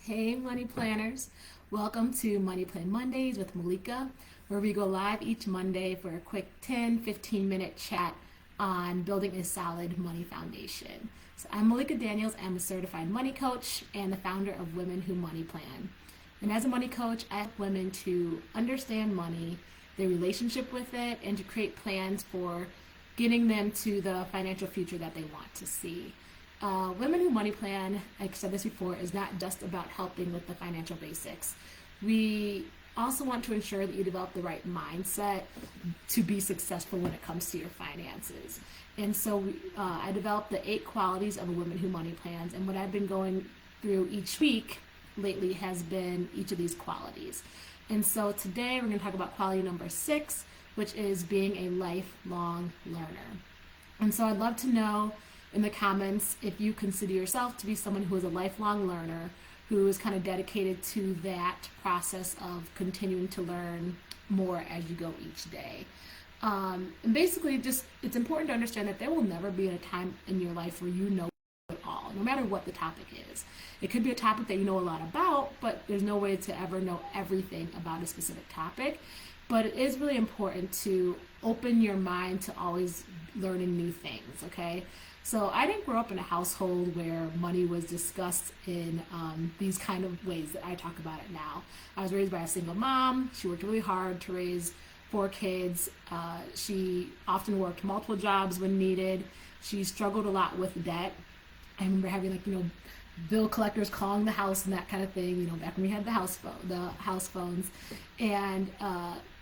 Hey, money planners. Welcome to Money Plan Mondays with Malika, where we go live each Monday for a quick 10-15 minute chat on building a solid money foundation. So, I'm Malika Daniels. I'm a certified money coach and the founder of Women Who Money Plan. And as a money coach, I help women to understand money, their relationship with it, and to create plans for getting them to the financial future that they want to see. Women Who Money Plan, like I said this before, is not just about helping with the financial basics. We also want to ensure that you develop the right mindset to be successful when it comes to your finances. And so I developed the 8 qualities of a Woman Who Money Plans, and what I've been going through each week lately has been each of these qualities. And so today we're going to talk about quality number 6, which is being a lifelong learner. And so I'd love to know in the comments if you consider yourself to be someone who is a lifelong learner, who is kind of dedicated to that process of continuing to learn more as you go each day. And basically, just it's important to understand that there will never be a time in your life where you know it all, no matter what the topic is. It could be a topic that you know a lot about, but there's no way to ever know everything about a specific topic. But it is really important to open your mind to always learning new things, okay? So I didn't grow up in a household where money was discussed in these kind of ways that I talk about it now. I was raised by a single mom. She worked really hard to raise 4 kids. She often worked multiple jobs when needed. She struggled a lot with debt. I remember having bill collectors calling the house and that kind of thing, back when we had the house phones. And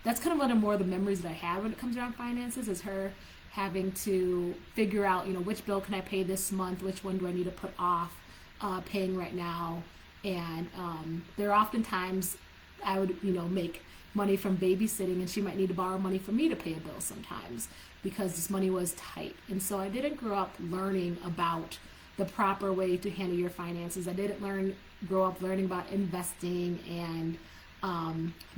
that's kind of one of more of the memories that I have when it comes around finances, is her having to figure out, which bill can I pay this month, which one do I need to put off paying right now. And there are often times I would, make money from babysitting, and she might need to borrow money from me to pay a bill sometimes because this money was tight. And so I didn't grow up learning about the proper way to handle your finances. I didn't grow up learning about investing and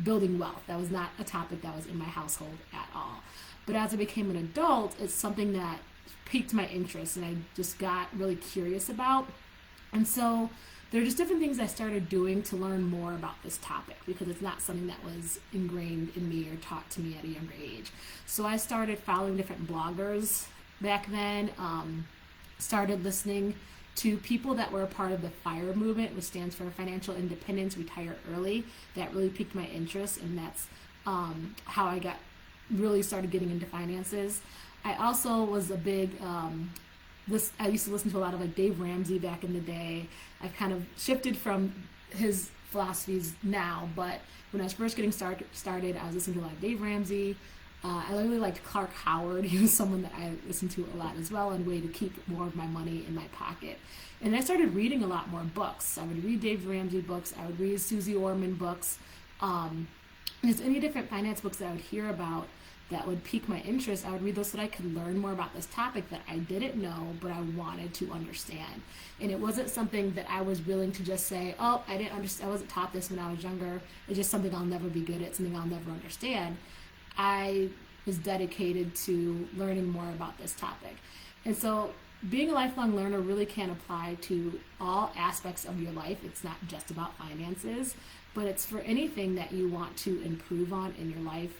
building wealth. That was not a topic that was in my household at all. But as I became an adult, it's something that piqued my interest and I just got really curious about. And so there are just different things I started doing to learn more about this topic, because it's not something that was ingrained in me or taught to me at a younger age. So I started following different bloggers back then, started listening to people that were a part of the FIRE movement, which stands for Financial Independence, Retire Early. That really piqued my interest, and that's how I really started getting into finances. I also was a big, I used to listen to a lot of Dave Ramsey back in the day. I've kind of shifted from his philosophies now, but when I was first getting started, I was listening to a lot of Dave Ramsey. I really liked Clark Howard. He was someone that I listened to a lot as well, and a way to keep more of my money in my pocket. And I started reading a lot more books. I would read Dave Ramsey books. I would read Susie Orman books. There's any different finance books that I would hear about that would pique my interest. I would read those so that I could learn more about this topic that I didn't know, but I wanted to understand. And it wasn't something that I was willing to just say, oh, I didn't understand. I wasn't taught this when I was younger. It's just something I'll never be good at, something I'll never understand. I was dedicated to learning more about this topic. And so being a lifelong learner really can apply to all aspects of your life. It's not just about finances, but it's for anything that you want to improve on in your life,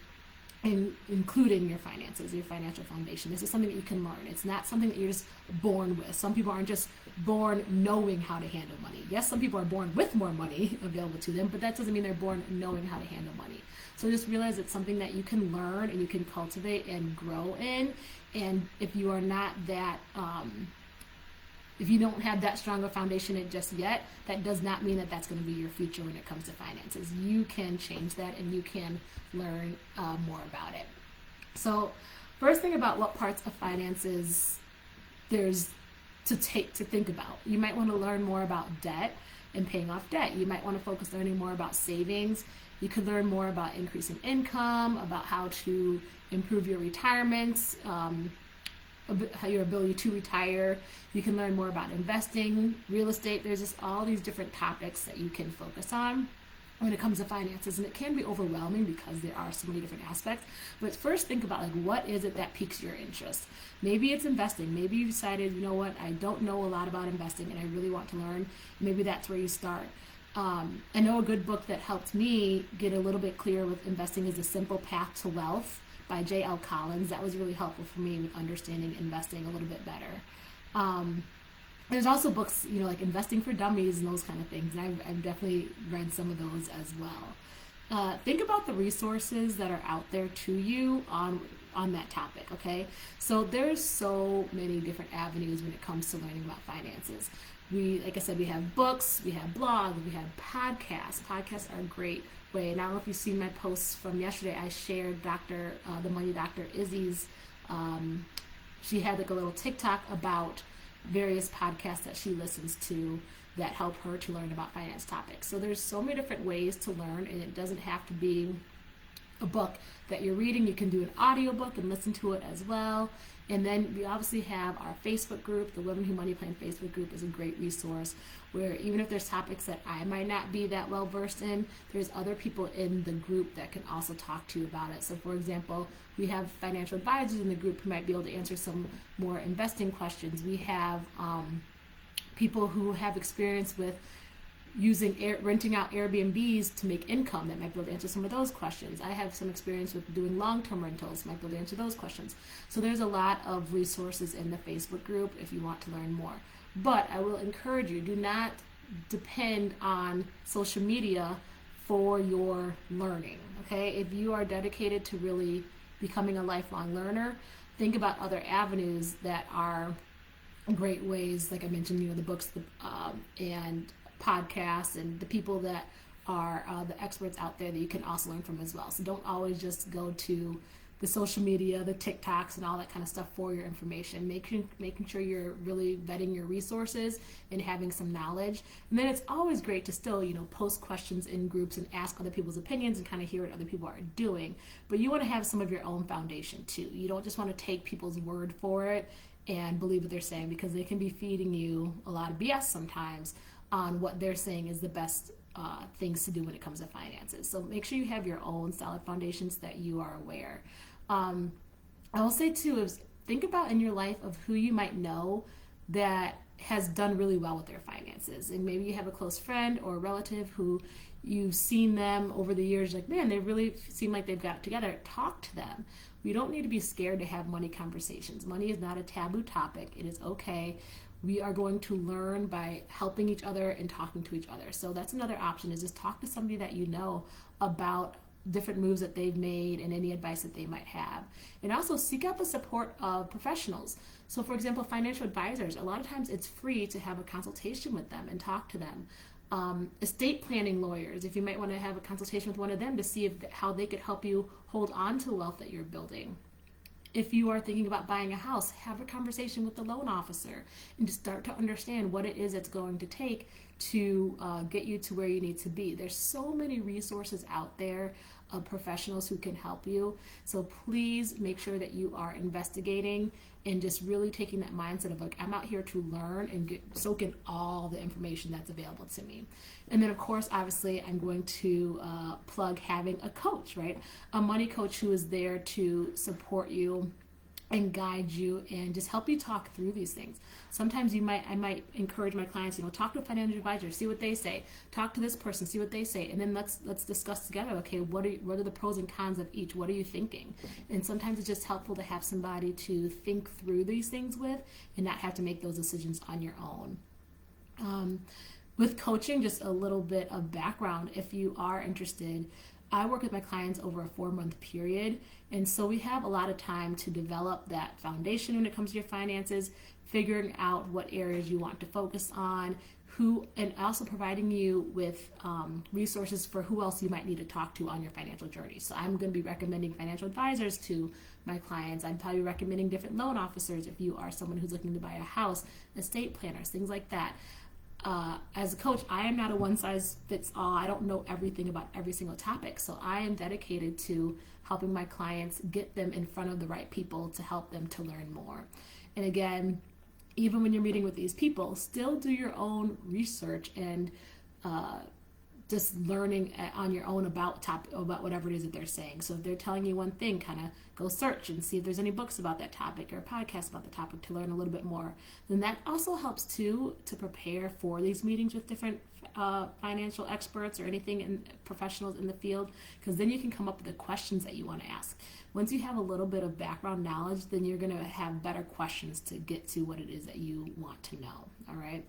including your finances, your financial foundation. This is something that you can learn. It's not something that you're just born with. Some people aren't just born knowing how to handle money. Yes, some people are born with more money available to them, but that doesn't mean they're born knowing how to handle money. So just realize it's something that you can learn and you can cultivate and grow in. And if you are not that, if you don't have that strong a foundation in just yet, that does not mean that that's going to be your future when it comes to finances. You can change that and you can learn more about it. So first thing about what parts of finances there's to think about. You might want to learn more about debt and paying off debt. You might want to focus learning more about savings. You could learn more about increasing income, about how to improve your retirements, your ability to retire. You can learn more about investing, real estate. There's just all these different topics that you can focus on when it comes to finances, and it can be overwhelming because there are so many different aspects. But first think about what is it that piques your interest. Maybe it's investing. Maybe you decided, I don't know a lot about investing and I really want to learn. Maybe that's where you start. I know a good book that helped me get a little bit clearer with investing is The Simple Path to Wealth by J.L. Collins. That was really helpful for me with understanding investing a little bit better. There's also books, like Investing for Dummies and those kind of things. And I've definitely read some of those as well. Think about the resources that are out there to you on that topic, okay? So there's so many different avenues when it comes to learning about finances. Like I said, we have books, we have blogs, we have podcasts. Podcasts are a great way. And I don't know if you've seen my posts from yesterday. I shared the Money Doctor Izzy's, she had like a little TikTok about various podcasts that she listens to that help her to learn about finance topics. So there's so many different ways to learn, and it doesn't have to be a book that you're reading. You can do an audiobook and listen to it as well. And then we obviously have our Facebook group. The Women Who Money Plan Facebook group is a great resource where even if there's topics that I might not be that well versed in, there's other people in the group that can also talk to you about it. So for example, we have financial advisors in the group who might be able to answer some more investing questions. We have people who have experience with renting out Airbnbs to make income that might be able to answer some of those questions. I have some experience with doing long-term rentals, might be able to answer those questions. So there's a lot of resources in the Facebook group if you want to learn more. But I will encourage you, do not depend on social media for your learning, okay? If you are dedicated to really becoming a lifelong learner, think about other avenues that are great ways, like I mentioned, the books and podcasts and the people that are the experts out there that you can also learn from as well. So don't always just go to the social media, the TikToks and all that kind of stuff for your information. Making sure you're really vetting your resources and having some knowledge. And then it's always great to still, post questions in groups and ask other people's opinions and kind of hear what other people are doing. But you want to have some of your own foundation too. You don't just want to take people's word for it and believe what they're saying, because they can be feeding you a lot of BS sometimes on what they're saying is the best things to do when it comes to finances. So make sure you have your own solid foundations that you are aware. I will say too, is think about in your life of who you might know that has done really well with their finances. And maybe you have a close friend or a relative who you've seen them over the years, like, man, they really seem like they've got it together. Talk to them. We don't need to be scared to have money conversations. Money is not a taboo topic. It is okay. We are going to learn by helping each other and talking to each other. So that's another option, is just talk to somebody that you know about different moves that they've made and any advice that they might have. And also seek out the support of professionals. So for example, financial advisors, a lot of times it's free to have a consultation with them and talk to them. Estate planning lawyers, if you might want to have a consultation with one of them to see how they could help you hold on to the wealth that you're building. If you are thinking about buying a house, have a conversation with the loan officer and just start to understand what it is it's going to take to get you to where you need to be. There's so many resources out there of professionals who can help you. So please make sure that you are investigating and just really taking that mindset of like, I'm out here to learn and soak in all the information that's available to me. And then of course, obviously, I'm going to plug having a coach, right? A money coach who is there to support you and guide you and just help you talk through these things. Sometimes I might encourage my clients, talk to a financial advisor, see what they say, talk to this person, see what they say, and then let's discuss together, okay, what are the pros and cons of each? What are you thinking? And sometimes it's just helpful to have somebody to think through these things with and not have to make those decisions on your own. With coaching, just a little bit of background, if you are interested, I work with my clients over a 4-month period, and so we have a lot of time to develop that foundation when it comes to your finances, figuring out what areas you want to focus on, and also providing you with resources for who else you might need to talk to on your financial journey. So I'm going to be recommending financial advisors to my clients. I'm probably recommending different loan officers if you are someone who's looking to buy a house, estate planners, things like that. As a coach, I am not a one-size-fits-all. I don't know everything about every single topic. So I am dedicated to helping my clients get them in front of the right people to help them to learn more. And again, even when you're meeting with these people, still do your own research and just learning on your own about whatever it is that they're saying. So if they're telling you one thing, kind of go search and see if there's any books about that topic or podcasts about the topic to learn a little bit more. Then that also helps too to prepare for these meetings with different financial experts or anything in professionals in the field, because then you can come up with the questions that you want to ask. Once you have a little bit of background knowledge, then you're going to have better questions to get to what it is that you want to know. All right.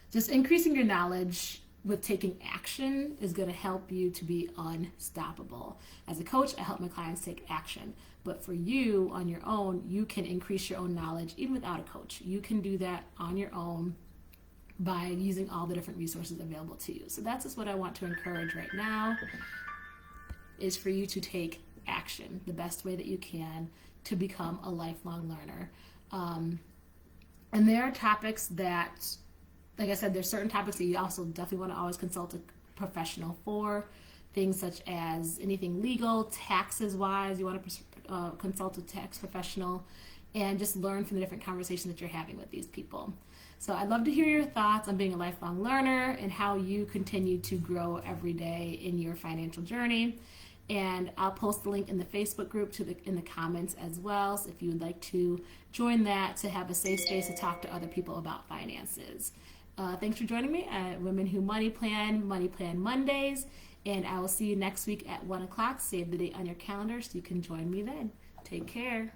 Just increasing your knowledge with taking action is going to help you to be unstoppable. As a coach, I help my clients take action. But for you on your own, you can increase your own knowledge even without a coach. You can do that on your own by using all the different resources available to you. So that's just what I want to encourage right now, is for you to take action the best way that you can to become a lifelong learner. And there are topics that, like I said, there's certain topics that you also definitely want to always consult a professional for. Things such as anything legal, taxes wise, you want to consult a tax professional and just learn from the different conversations that you're having with these people. So I'd love to hear your thoughts on being a lifelong learner and how you continue to grow every day in your financial journey. And I'll post the link in the Facebook group in the comments as well. So if you would like to join that to have a safe space to talk to other people about finances. Thanks for joining me at Women Who Money Plan Mondays. And I will see you next week at 1 o'clock. Save the date on your calendar so you can join me then. Take care.